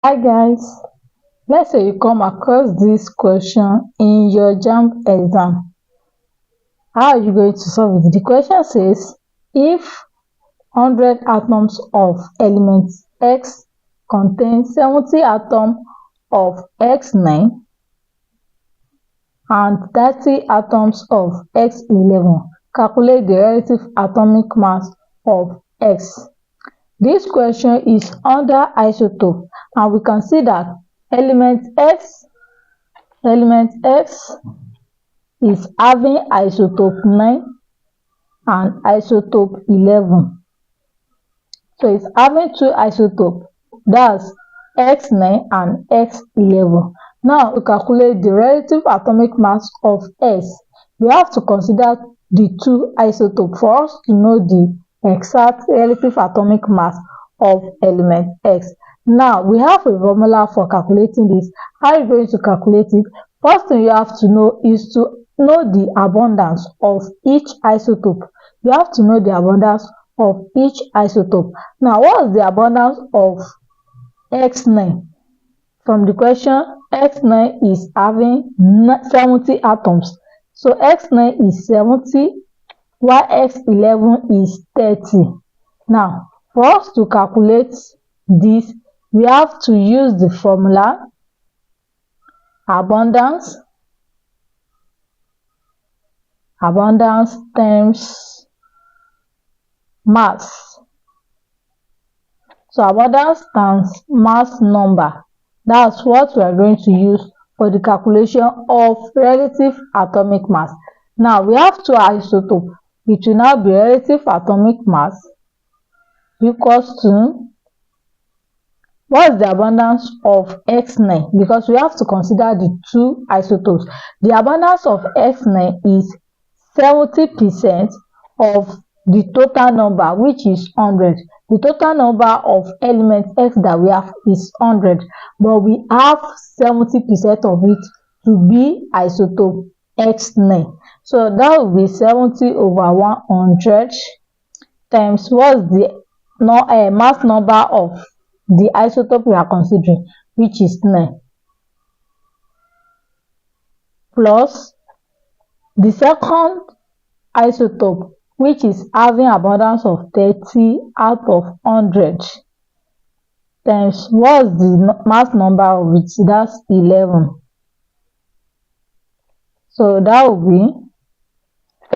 Hi guys, let's say you come across this question in your JAMB exam. How are you going to solve it? The question says if 100 atoms of element X contain 70 atoms of X9 and 30 atoms of X11, calculate the relative atomic mass of X. This question is under isotope, and we can see that element X is having isotope 9 and isotope 11. So it's having two isotopes, that's X9 and X11. Now to calculate the relative atomic mass of X, we have to consider the two isotopes for us to know the exact relative atomic mass of element X. Now we have a formula for calculating this. How are you going to calculate it? First thing you have to know is to know the abundance of each isotope. You have to know the abundance of each isotope. Now what is the abundance of X9? From the question, X9 is having 70 atoms. So X9 is 70 while X11 is 30. Now for us to calculate this, we have to use the formula abundance times mass. So abundance times mass number, that's what we are going to use for the calculation of relative atomic mass. Now we have two isotopes. It will now be relative atomic mass equals to, what's the abundance of X9? Because we have to consider the two isotopes. The abundance of X9 is 70% of the total number, which is 100. The total number of elements X that we have is 100, but we have 70% of it to be isotope X9. So that will be 70 over 100 times what's the mass number of the isotope we are considering, which is 9, plus the second isotope, which is having abundance of 30 out of 100, times what's the mass number of it, that's 11. So that will be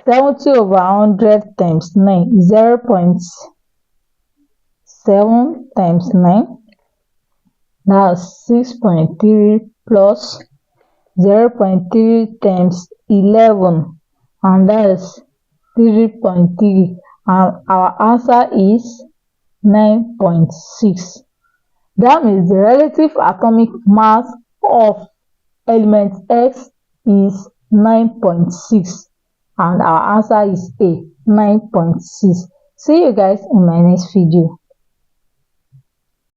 70 over 100 times 9, 0.7 times 9, that's 6.3, plus 0.3 times 11, and that's 3.3, and our answer is 9.6. That means the relative atomic mass of element X is 9.6, and our answer is A, 9.6. See you guys in my next video.